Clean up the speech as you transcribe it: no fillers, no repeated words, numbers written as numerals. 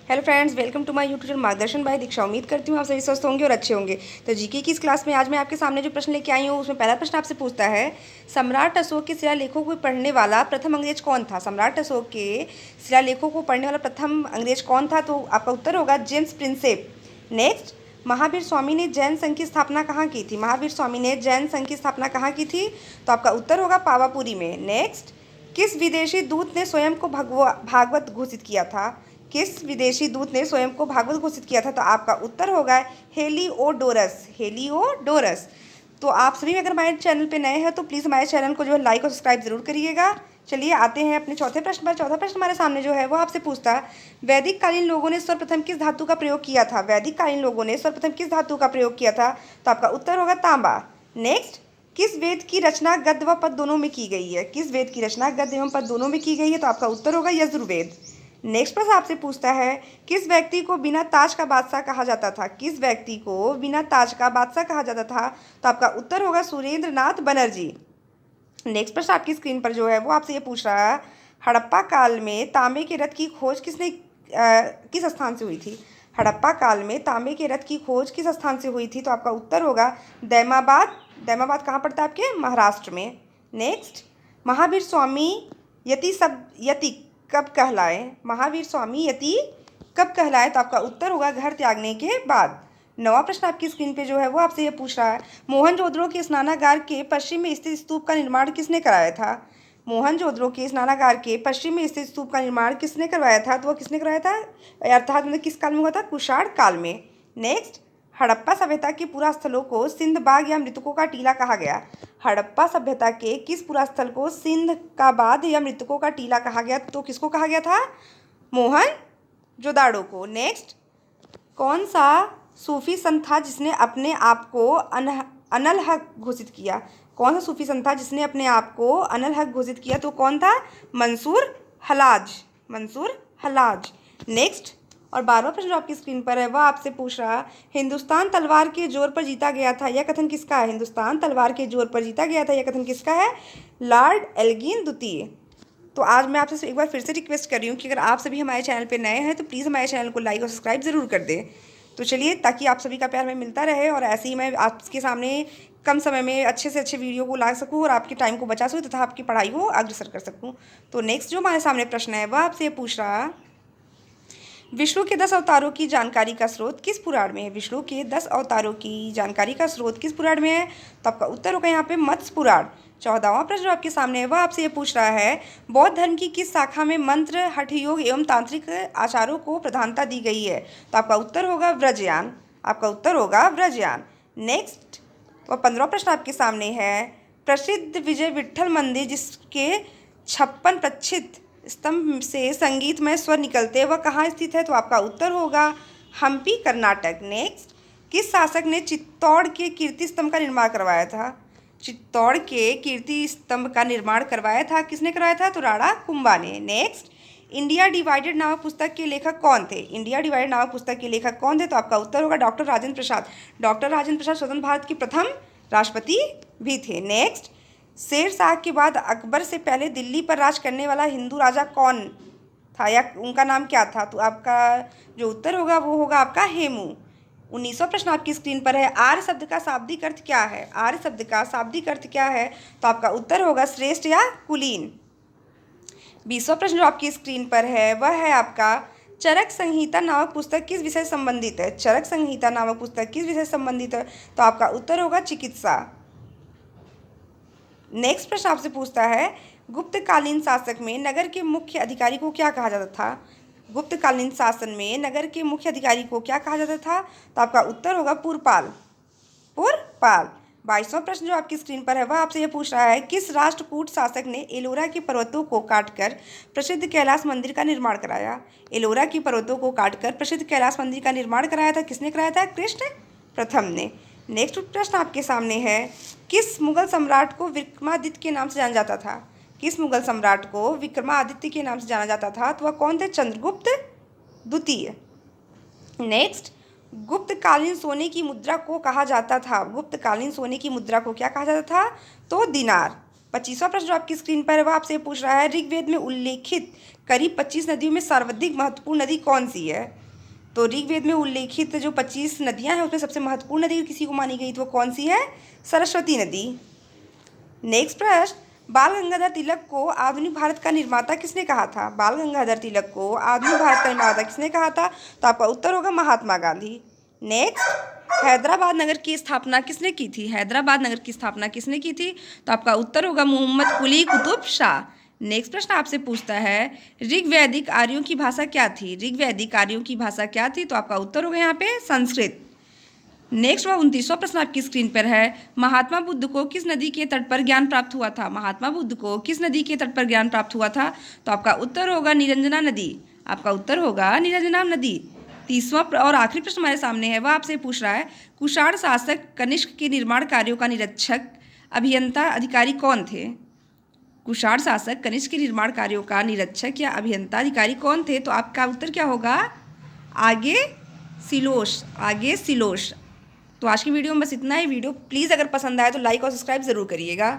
Hello friends, welcome to my YouTube channel मार्गदर्शन by Diksha. उम्मीद करती हूँ आप सभी स्वस्थ होंगे और अच्छे होंगे। तो जीके की इस क्लास में आज मैं आपके सामने जो प्रश्न लेके आई हूँ उसमें पहला प्रश्न आपसे पूछता है, सम्राट अशोक के शिलालेखों को पढ़ने वाला प्रथम अंग्रेज कौन था। सम्राट अशोक के शिलालेखों को पढ़ने वाला प्रथम अंग्रेज कौन था? तो आपका उत्तर होगा James Prinsep. Next, Mahavir Swami ने जैन संघ की स्थापना कहाँ की थी। महावीर स्वामी ने जैन संघ की स्थापना कहाँ की थी? तो आपका उत्तर होगा पावापुरी में। नेक्स्ट, किस विदेशी दूत ने स्वयं को भागवत घोषित किया था। किस विदेशी दूत ने स्वयं को भागवत घोषित किया था? तो आपका उत्तर होगा हेलिओडोरस। हेलिओडोरस। तो आप सभी अगर हमारे चैनल पे नए हैं तो प्लीज़ हमारे चैनल को जो है लाइक और सब्सक्राइब जरूर करिएगा। चलिए आते हैं अपने चौथे प्रश्न पर। चौथा प्रश्न हमारे सामने जो है वो आपसे पूछता है, वैदिक कालीन लोगों ने सर्वप्रथम किस धातु का प्रयोग किया था। वैदिक कालीन लोगों ने सर्वप्रथम किस धातु का प्रयोग किया था? तो आपका उत्तर होगा तांबा। नेक्स्ट, किस वेद की रचना गद्य व पद दोनों में की गई है। किस वेद की रचना गद्य एवं पद दोनों में की गई है? तो आपका उत्तर होगा यजुर्वेद। नेक्स्ट प्रश्न आपसे पूछता है, किस व्यक्ति को बिना ताज का बादशाह कहा जाता था। किस व्यक्ति को बिना ताज का बादशाह कहा जाता था? तो आपका उत्तर होगा सुरेंद्र नाथ बनर्जी। नेक्स्ट प्रश्न आपकी स्क्रीन पर जो है वो आपसे ये पूछ रहा है, हड़प्पा काल में तांबे के रथ की खोज किस स्थान से हुई थी। हड़प्पा काल में तांबे के रथ की खोज किस स्थान से हुई थी? तो आपका उत्तर होगा दैमाबाद। दैमाबाद कहाँ पड़ता है? आपके महाराष्ट्र में। नेक्स्ट, महावीर स्वामी यति कब कहलाए। महावीर स्वामी यति कब कहलाए? तो आपका उत्तर होगा घर त्यागने के बाद। नवा प्रश्न आपकी स्क्रीन पे जो है वो आपसे ये पूछ रहा है, मोहनजोदड़ो के स्नानागार के पश्चिम में स्थित स्तूप का निर्माण किसने कराया था। मोहनजोदड़ो के स्नानागार के पश्चिम में स्थित स्तूप का निर्माण किसने करवाया था? तो वह किसने करवाया था, अर्थात मतलब किस काल में हुआ था? कुषाण काल में। नेक्स्ट, हड़प्पा सभ्यता के पुरा स्थलों को सिंध बाग या मृतकों का टीला कहा गया। हड़प्पा सभ्यता के किस पुरा स्थल को सिंध का बाग या मृतकों का टीला कहा गया? तो किसको कहा गया था? मोहनजोदड़ो को। नेक्स्ट, कौन सा सूफी संत था जिसने अपने आप को अनल हक घोषित किया। कौन सा सूफी संत था जिसने अपने आप को अनल हक घोषित किया? तो कौन था? Mansoor haulage. Mansoor haulage. Next, और 12वां प्रश्न जो आपकी स्क्रीन पर है वह आपसे पूछ रहा, हिंदुस्तान तलवार के जोर पर जीता गया था, यह कथन किसका है। हिंदुस्तान तलवार के जोर पर जीता गया था, यह कथन किसका है? लॉर्ड एल्गिन द्वितीय। तो आज मैं आपसे एक बार फिर से रिक्वेस्ट कर रही हूँ कि अगर आप सभी हमारे चैनल पे नए हैं तो प्लीज़ हमारे चैनल को लाइक और सब्सक्राइब ज़रूर कर दें। तो चलिए, ताकि आप सभी का प्यार हमें मिलता रहे और ऐसे ही मैं आपके सामने कम समय में अच्छे से अच्छे वीडियो को ला सकूँ और आपके टाइम को बचा सकूँ तथा आपकी पढ़ाई को अग्रसर कर सकूँ। तो नेक्स्ट जो हमारे सामने प्रश्न है वह आपसे पूछ रहा, विष्णु के 10 अवतारों की जानकारी का स्रोत किस पुराण में है। विष्णु के 10 अवतारों की जानकारी का स्रोत किस पुराण में है? तो आपका उत्तर होगा यहाँ पे मत्स्य पुराण। 14वां प्रश्न जो आपके सामने है वह आपसे ये पूछ रहा है, बौद्ध धर्म की किस शाखा में मंत्र, हठ योग एवं तांत्रिक आचारों को प्रधानता दी गई है? तो आपका उत्तर होगा व्रजयान। आपका उत्तर होगा व्रजयान। नेक्स्ट, तो 15वां प्रश्न आपके सामने है, प्रसिद्ध विजय विट्ठल मंदिर जिसके 56 प्रच्छिद स्तंभ से संगीतमय स्वर निकलते वह कहाँ स्थित है? तो आपका उत्तर होगा हम्पी, कर्नाटक। नेक्स्ट, किस शासक ने चित्तौड़ के कीर्ति स्तंभ का निर्माण करवाया था। चित्तौड़ के कीर्ति स्तंभ का निर्माण करवाया था, किसने करवाया था? तो राणा कुंभा ने। नेक्स्ट, इंडिया डिवाइडेड नामक पुस्तक के लेखक कौन थे। इंडिया डिवाइडेड नामक पुस्तक के लेखक कौन थे? तो आपका उत्तर होगा डॉक्टर राजेंद्र प्रसाद। डॉक्टर राजेंद्र प्रसाद स्वतंत्र भारत के प्रथम राष्ट्रपति भी थे। नेक्स्ट, शेर शाह के बाद अकबर से पहले दिल्ली पर राज करने वाला हिंदू राजा कौन था या उनका नाम क्या था? तो आपका जो उत्तर होगा वो होगा आपका हेमू। 19वां प्रश्न आपकी स्क्रीन पर है, आर्य शब्द का शाब्दिक अर्थ क्या है। आर्य शब्द का शाब्दिक अर्थ क्या है? तो आपका उत्तर होगा श्रेष्ठ या कुलीन। 20वां प्रश्न जो आपकी स्क्रीन पर है वह है आपका, चरक संहिता नामक पुस्तक किस विषय से संबंधित है। चरक संहिता नामक पुस्तक किस विषय से संबंधित है? तो आपका उत्तर होगा चिकित्सा। नेक्स्ट प्रश्न आपसे पूछता है, गुप्तकालीन शासक में नगर के मुख्य अधिकारी को क्या कहा जाता था। गुप्तकालीन शासन में नगर के मुख्य अधिकारी को क्या कहा जाता था? तो आपका उत्तर होगा पुरपाल। पुरपाल। 22वां प्रश्न जो आपकी स्क्रीन पर है वह आपसे यह पूछ रहा है, किस राष्ट्रकूट शासक ने एलोरा के पर्वतों को काटकर प्रसिद्ध कैलाश मंदिर का निर्माण कराया। एलोरा की पर्वतों को काटकर प्रसिद्ध कैलाश मंदिर का निर्माण कराया था, किसने कराया था? कृष्ण प्रथम ने। नेक्स्ट प्रश्न आपके सामने है, किस मुगल सम्राट को विक्रमादित्य के नाम से जाना जाता था। किस मुगल सम्राट को विक्रमादित्य के नाम से जाना जाता था? तो वह कौन थे? चंद्रगुप्त द्वितीय। नेक्स्ट, गुप्तकालीन सोने की मुद्रा को कहा जाता था। गुप्तकालीन सोने की मुद्रा को क्या कहा जाता था? तो दिनार। 25वां प्रश्न जो आपकी स्क्रीन पर है वह आपसे पूछ रहा है, ऋग्वेद में उल्लेखित करीब 25 नदियों में सर्वाधिक महत्वपूर्ण नदी कौन सी है? तो ऋग्वेद में उल्लेखित जो 25 नदियां हैं उसमें सबसे महत्वपूर्ण नदी किसी को मानी गई तो वो कौन सी है? सरस्वती नदी। नेक्स्ट प्रश्न, बाल गंगाधर तिलक को आधुनिक भारत का निर्माता किसने कहा था? बाल गंगाधर तिलक को आधुनिक भारत का निर्माता किसने कहा था? तो आपका उत्तर होगा महात्मा गांधी। नेक्स्ट, हैदराबाद नगर की स्थापना किसने की थी? हैदराबाद नगर की स्थापना किसने की थी? तो आपका उत्तर होगा मोहम्मद कुली कुतुब शाह। नेक्स्ट प्रश्न आपसे पूछता है, ऋग्वैदिक आर्यों की भाषा क्या थी? ऋग्वैदिक आर्यों की भाषा क्या थी? तो आपका उत्तर होगा यहाँ पे संस्कृत। नेक्स्ट वह 29वां प्रश्न आपकी स्क्रीन पर है, महात्मा बुद्ध को किस नदी के तट पर ज्ञान प्राप्त हुआ था? महात्मा बुद्ध को किस नदी के तट पर ज्ञान प्राप्त हुआ था? तो आपका उत्तर होगा निरंजना नदी। आपका उत्तर होगा निरंजना नदी। 30वां और आखिरी प्रश्न हमारे सामने है, वह आपसे पूछ रहा है, कुषाण शासक कनिष्क के निर्माण कार्यों का निरीक्षक अभियंता अधिकारी कौन थे? कुषाण शासक कनिष्क के निर्माण कार्यों का निरीक्षक या अभियंता अधिकारी कौन थे? तो आपका उत्तर क्या होगा? आगे सिलोश। तो आज की वीडियो में बस इतना ही। वीडियो प्लीज़ अगर पसंद आए तो लाइक और सब्सक्राइब ज़रूर करिएगा।